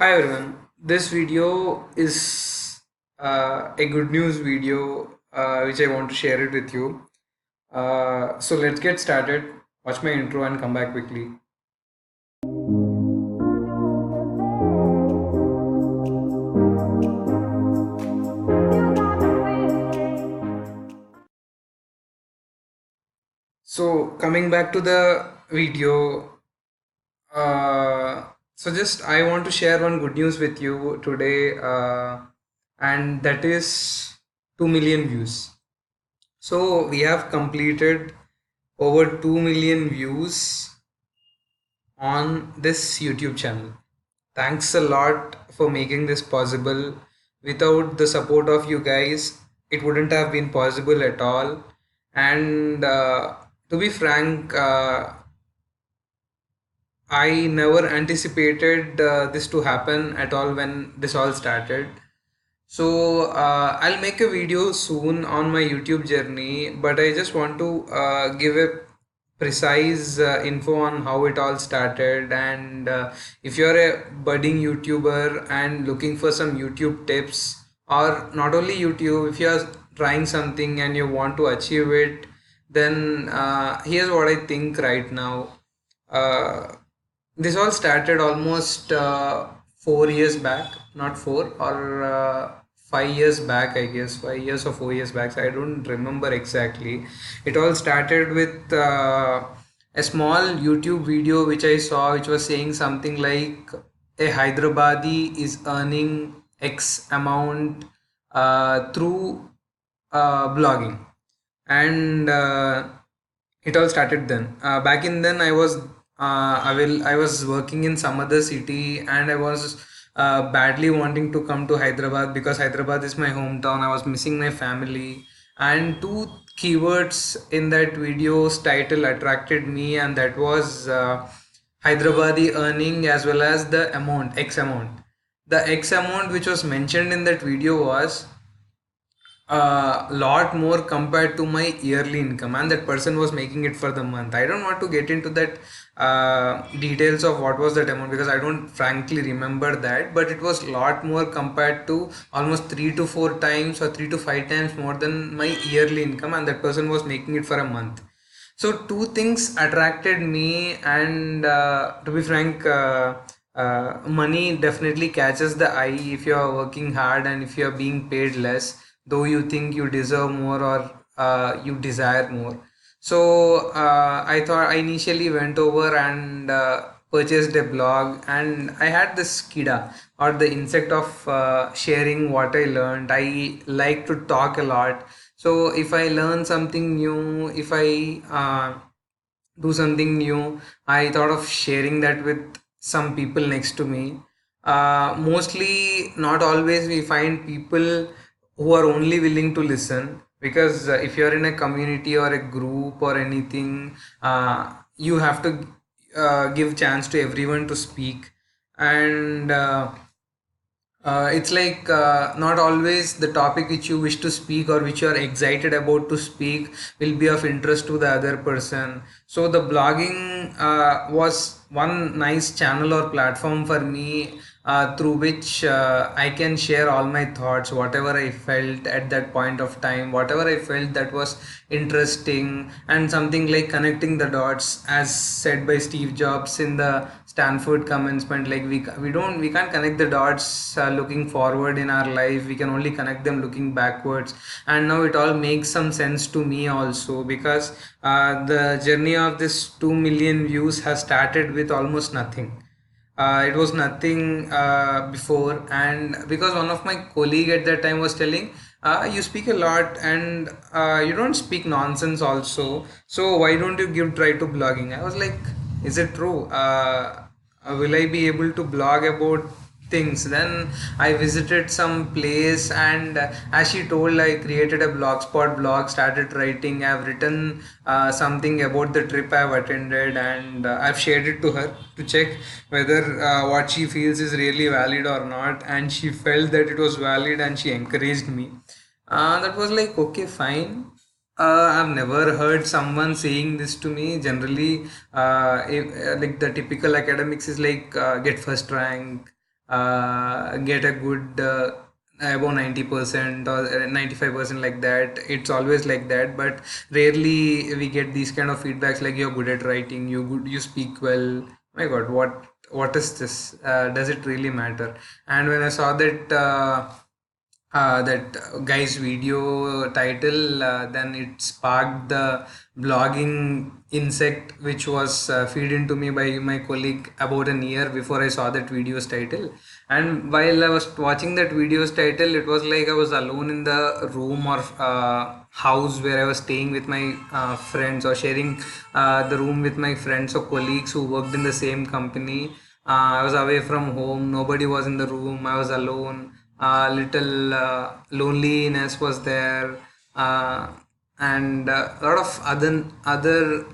Hi everyone, this video is a good news video which I want to share it with you. So let's get started. Watch my intro and come back quickly. So coming back to the video, just I want to share one good news with you today, and that is 2 million views. So we have completed over 2 million views on this YouTube channel. Thanks a lot for making this possible. Without the support of you guys, it wouldn't have been possible at all. And to be frank, I never anticipated this to happen at all when this all started. So I'll make a video soon on my YouTube journey, but I just want to give a precise info on how it all started. And if you're a budding YouTuber and looking for some YouTube tips, or not only YouTube, if you're trying something and you want to achieve it, then here's what I think right now. This all started almost 4 years back, not four, or 5 years back, I guess, 5 years or 4 years back. So I don't remember exactly. It all started with a small YouTube video which I saw, which was saying something like a Hyderabadi is earning X amount through blogging, and it all started then. Back in then, I was working in some other city, and I was badly wanting to come to Hyderabad because Hyderabad is my hometown. I was missing my family, and two keywords in that video's title attracted me, and that was Hyderabadi earning as well as the amount, X amount. The X amount which was mentioned in that video was a lot more compared to my yearly income, and that person was making it for the month. I don't want to get into that details of what was that amount because I don't frankly remember that, but it was a lot more compared to almost 3 to 4 times or 3 to 5 times more than my yearly income, and that person was making it for a month. So two things attracted me, and to be frank, money definitely catches the eye if you are working hard and if you are being paid less, though you think you deserve more or you desire more. So I thought I initially went over and purchased a blog, and I had this kida or the insect of sharing what I learned. I like to talk a lot, so if I learn something new, if I do something new, I thought of sharing that with some people next to me. Mostly, not always, we find people who are only willing to listen, because if you're in a community or a group or anything, you have to give chance to everyone to speak. And it's like not always the topic which you wish to speak or which you are excited about to speak will be of interest to the other person. So the blogging was one nice channel or platform for me, through which I can share all my thoughts, whatever I felt at that point of time, whatever I felt that was interesting, and something like connecting the dots, as said by Steve Jobs in the Stanford commencement. Like we can't connect the dots looking forward in our life. We can only connect them looking backwards. And now it all makes some sense to me also, because the journey of this 2 million views has started with almost nothing. It was nothing before, and because one of my colleague at that time was telling, you speak a lot, and you don't speak nonsense also, so why don't you give try to blogging? I was like, is it true? Will I be able to blog about things? Then I visited some place, and as she told, I created a blogspot blog, started writing. I've written something about the trip I've attended, and I've shared it to her to check whether what she feels is really valid or not, and she felt that it was valid, and she encouraged me. That was like, okay, fine. I've never heard someone saying this to me. Generally, like the typical academics is like, get first rank, get a good above 90% or 95% like that. It's always like that, but rarely we get these kind of feedbacks like you're good at writing, you speak well. My God, what is this? Does it really matter? And when I saw that guy's video title, then it sparked the blogging insect which was feed into me by my colleague about an year before I saw that video's title. And while I was watching that video's title, it was like I was alone in the room or house where I was staying with my friends, or sharing the room with my friends or colleagues who worked in the same company. I was away from home, nobody was in the room, I was alone. Little loneliness was there, uh, and a lot of other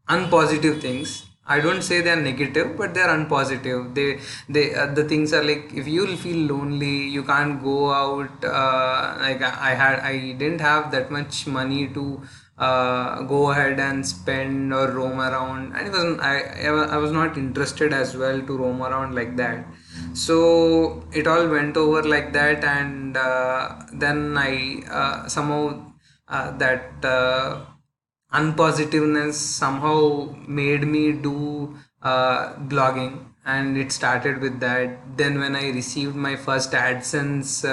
unpositive things. I don't say they are negative, but they are unpositive. They the things are like, if you'll feel lonely, you can't go out. Like I didn't have that much money to go ahead and spend or roam around, and it wasn't I was not interested as well to roam around like that. So it all went over like that, and then I somehow that unpositiveness somehow made me do blogging, and it started with that. Then when I received my first AdSense,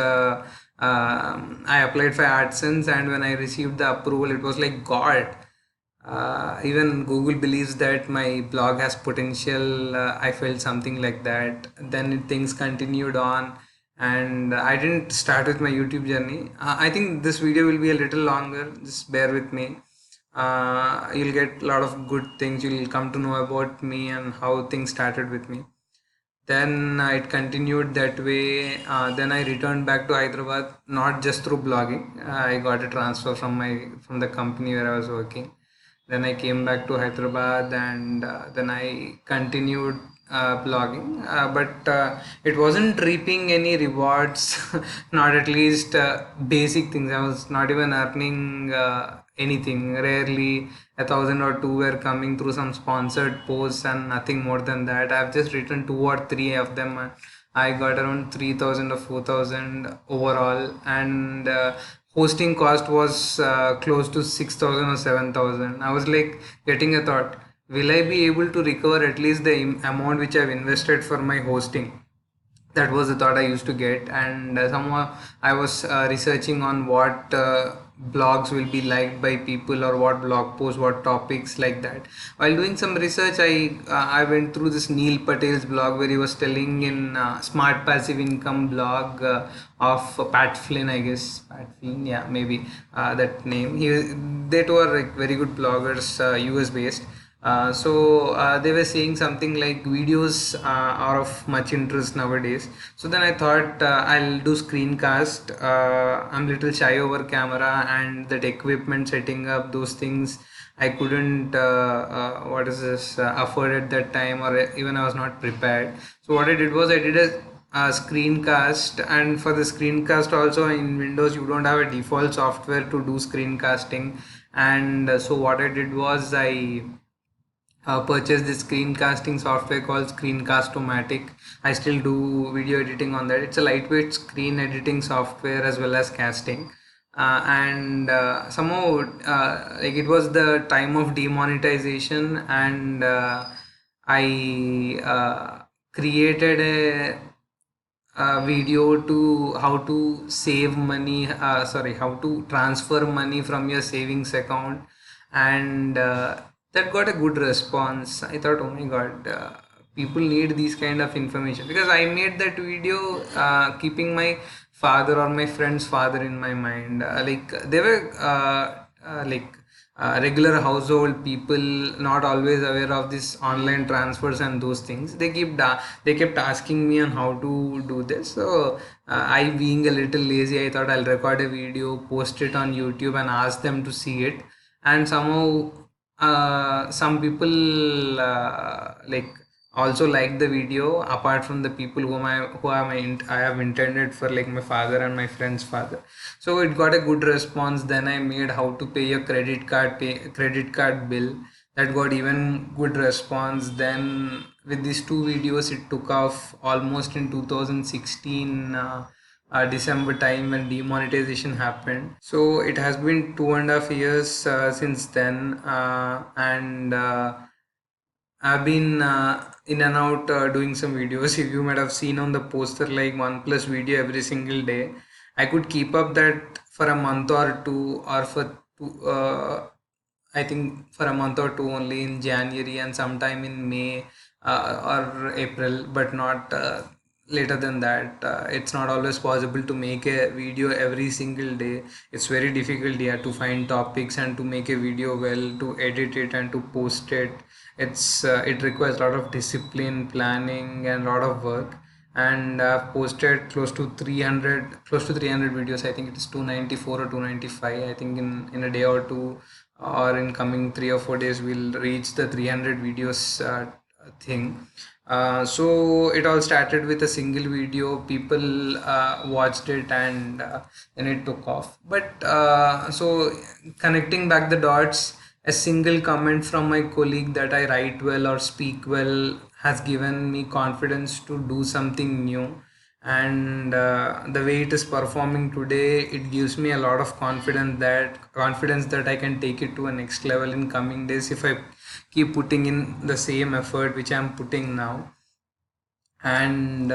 I applied for AdSense, and when I received the approval, it was like God. Even Google believes that my blog has potential. I felt something like that. Then things continued on, and I didn't start with my YouTube journey. I think this video will be a little longer. Just bear with me. You'll get a lot of good things. You'll come to know about me and how things started with me. Then it continued that way. Then I returned back to Hyderabad, not just through blogging. I got a transfer from the company where I was working. Then I came back to Hyderabad, and then I continued blogging. But it wasn't reaping any rewards, not at least basic things. I was not even earning anything. Rarely a thousand or two were coming through some sponsored posts, and nothing more than that. I've just written two or three of them. I got around 3,000 or 4,000 overall, and hosting cost was close to 6,000 or 7,000. I was like getting a thought, will I be able to recover at least the amount which I've invested for my hosting? That was the thought I used to get. And somehow I was researching on what blogs will be liked by people, or what blog posts, what topics, like that. While doing some research, I went through this Neil Patel's blog, where he was telling in Smart Passive Income blog of Pat Flynn, I guess. Pat Flynn, yeah, maybe that name. They two are like very good bloggers, US based. So they were saying something like videos are of much interest nowadays. So then I thought I'll do screencast. I'm little shy over camera, and that equipment setting up, those things I couldn't what is this afford at that time, or even I was not prepared. So what I did was I did a screencast. And for the screencast also, in Windows you don't have a default software to do screencasting. And so what I did was I purchased this screencasting software called Screencast-O-Matic. I still do video editing on that. It's a lightweight screen editing software as well as casting. And somehow like it was the time of demonetization, and I created video to how to save money, how to transfer money from your savings account. And that got a good response. I thought, oh my God, people need these kind of information, because I made that video keeping my father or my friend's father in my mind. Like they were like regular household people, not always aware of this online transfers and those things. They kept asking me on how to do this. So I, being a little lazy, I thought I'll record a video, post it on YouTube, and ask them to see it. And somehow some people like also like the video, apart from the people I have intended for, like my father and my friend's father. So it got a good response. Then I made how to pay your credit card bill. that got even good response. Then with these two videos, it took off almost in 2016 December time when demonetization happened. So it has been 2.5 years since then, and I've been in and out doing some videos. If you might have seen on the poster, like one plus video every single day, I could keep up that for a month or two, or for two, I think for a month or two only in January and sometime in May or April, but not later than that. It's not always possible to make a video every single day. It's very difficult, yeah, to find topics and to make a video well, to edit it and to post it. It requires a lot of discipline, planning, and a lot of work. And I've posted close to 300 videos. I think it is 294 or 295. I think in a day or two, or in coming 3 or 4 days, we'll reach the 300 videos thing. So it all started with a single video. People watched it, and then it took off. But so connecting back the dots, a single comment from my colleague that I write well or speak well has given me confidence to do something new. And the way it is performing today, it gives me a lot of confidence that I can take it to a next level in coming days if I keep putting in the same effort which I'm putting now. And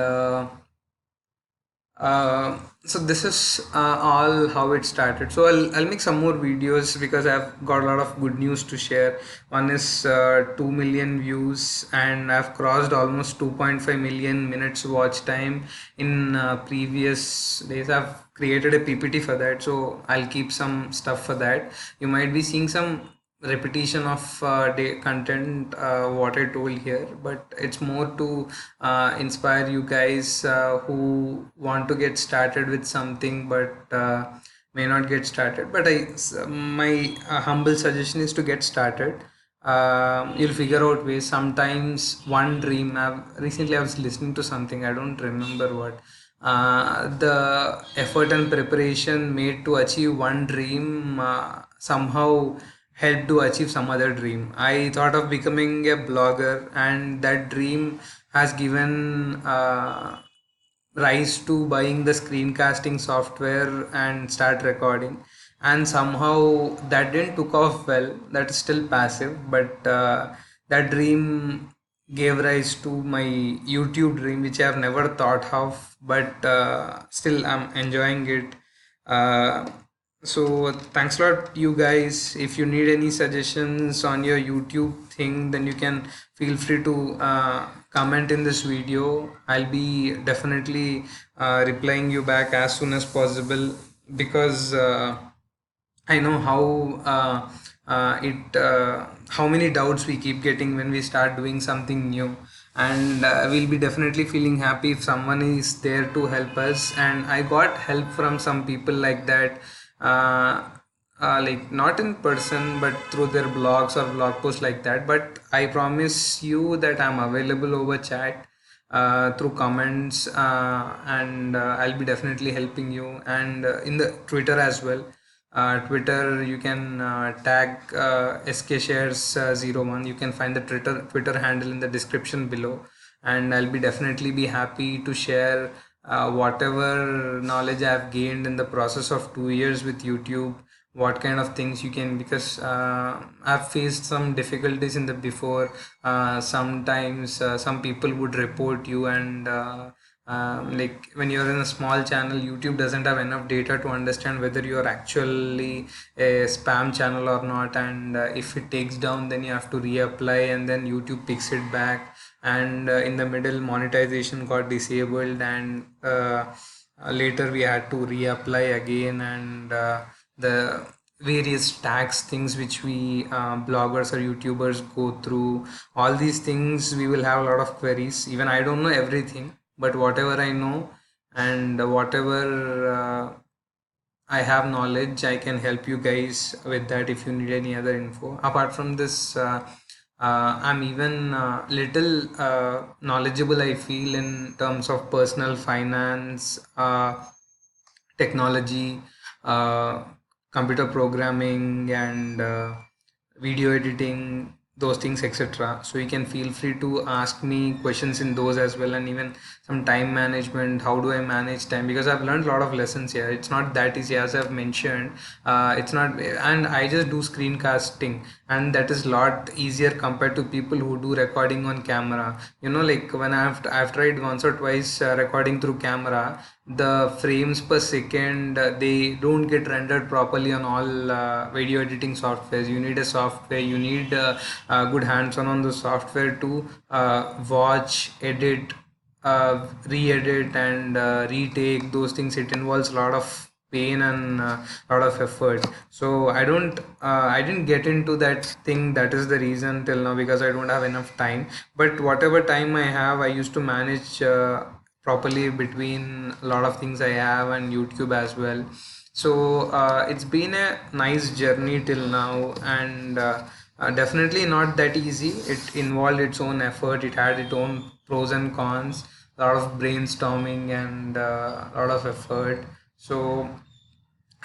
so this is all how it started. So I'll make some more videos because I've got a lot of good news to share. One is 2 million views, and I've crossed almost 2.5 million minutes watch time in previous days. I've created a PPT for that, so I'll keep some stuff for that. You might be seeing some repetition of day content what I told here, but it's more to inspire you guys who want to get started with something but may not get started. But my humble suggestion is to get started. You'll figure out ways. Sometimes one dream. Recently I was listening to something, I don't remember what. The effort and preparation made to achieve one dream somehow help to achieve some other dream. I thought of becoming a blogger, and that dream has given rise to buying the screencasting software and start recording. And somehow that didn't took off well. That is still passive, but that dream gave rise to my YouTube dream, which I have never thought of, but still I'm enjoying it. So thanks a lot, you guys. If you need any suggestions on your YouTube thing, then you can feel free to comment in this video. I'll be definitely replying you back as soon as possible, because I know how many doubts we keep getting when we start doing something new. And we'll be definitely feeling happy if someone is there to help us. And I got help from some people like that, uh, like not in person but through their blogs or blog posts like that. But I promise you that I'm available over chat, through comments, and I'll be definitely helping you. And in the Twitter as well. Twitter, you can tag SKShares01. You can find the Twitter handle in the description below, and I'll be definitely be happy to share whatever knowledge I've gained in the process of 2 years with YouTube. What kind of things you can, because I've faced some difficulties in the before. Sometimes some people would report you, and like when you're in a small channel, YouTube doesn't have enough data to understand whether you're actually a spam channel or not. And if it takes down, then you have to reapply, and then YouTube picks it back. And in the middle, monetization got disabled, and later we had to reapply again. And the various tax things which we bloggers or YouTubers go through, all these things, we will have a lot of queries. Even I don't know everything, but whatever I know, and whatever I have knowledge, I can help you guys with that if you need any other info. Apart from this, I'm even little knowledgeable, I feel, in terms of personal finance, technology, uh, computer programming, and video editing. those things, etc. So you can feel free to ask me questions in those as well, and even some time management. How do I manage time? Because I've learned a lot of lessons here. It's not that easy, as I've mentioned. It's not, and I just do screencasting, and that is a lot easier compared to people who do recording on camera. Like when I've tried once or twice recording through camera, the frames per second, they don't get rendered properly on all video editing softwares. You need a software, you need good hands-on on the software to watch, edit, re-edit, and retake those things. It involves a lot of pain and a lot of effort. So I didn't get into that thing. That is the reason till now, because I don't have enough time. But whatever time I have, I used to manage properly between a lot of things I have and YouTube as well. So it's been a nice journey till now, and definitely not that easy. It involved its own effort, it had its own pros and cons, a lot of brainstorming, and a lot of effort. So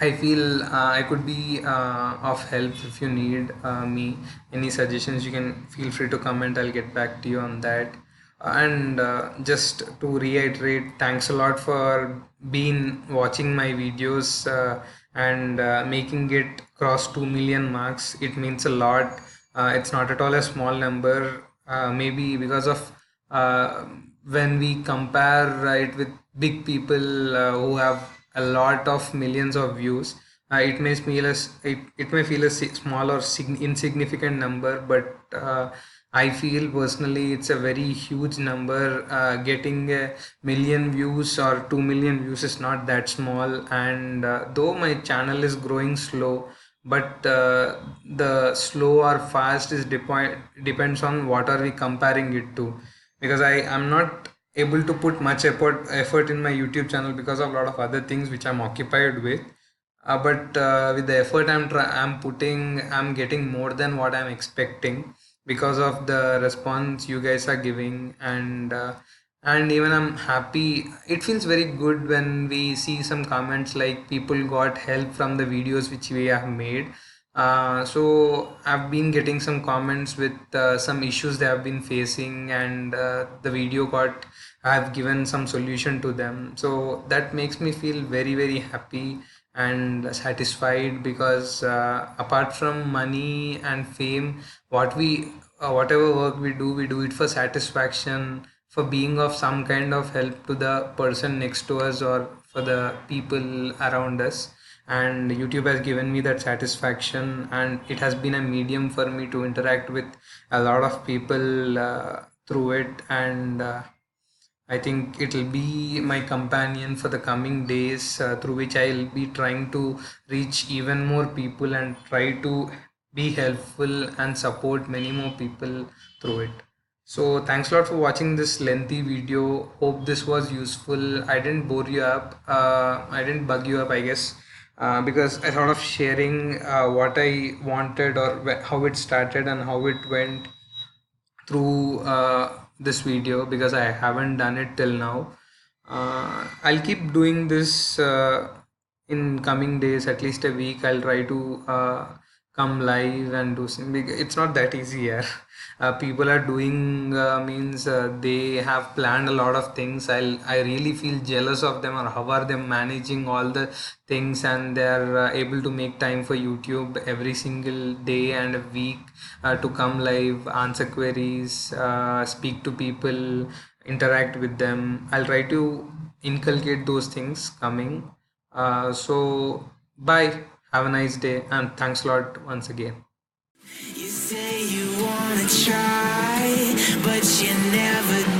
I feel I could be of help. If you need me any suggestions, you can feel free to comment. I'll get back to you on that. And just to reiterate, thanks a lot for being watching my videos and making it cross 2 million marks. It means a lot. It's not at all a small number. Maybe because of uh, when we compare it with big people who have a lot of millions of views, it may feel a small or insignificant number, but I feel personally it's a very huge number. Getting a million views or 2 million views is not that small, and though my channel is growing slow, but the slow or fast is depends on what are we comparing it to. Because I am not able to put much effort in my YouTube channel because of a lot of other things which I'm occupied with. But with the effort I'm putting, I'm getting more than what I'm expecting because of the response you guys are giving, and even I'm happy. It feels very good when we see some comments like people got help from the videos which we have made. So I've been getting some comments with some issues they have been facing, and the video got, I've given some solution to them. So that makes me feel very very happy and satisfied, because apart from money and fame, whatever work we do it for satisfaction, for being of some kind of help to the person next to us or for the people around us. And YouTube has given me that satisfaction, and it has been a medium for me to interact with a lot of people through it. And I think it'll be my companion for the coming days, through which I'll be trying to reach even more people and try to be helpful and support many more people through it. So thanks a lot for watching this lengthy video. Hope this was useful. I didn't bore you up. I didn't bug you up, I guess, because I thought of sharing what I wanted, or how it started and how it went through this video, because I haven't done it till now. I'll keep doing this in coming days, at least a week. I'll try to come live and do something. It's not that easy here. People are doing means they have planned a lot of things. I really feel jealous of them, or how are they managing all the things, and they're able to make time for YouTube every single day and a week, to come live, answer queries, speak to people, interact with them. I'll try to inculcate those things coming. So bye, have a nice day, and thanks a lot once again. You say you wanna try, but you never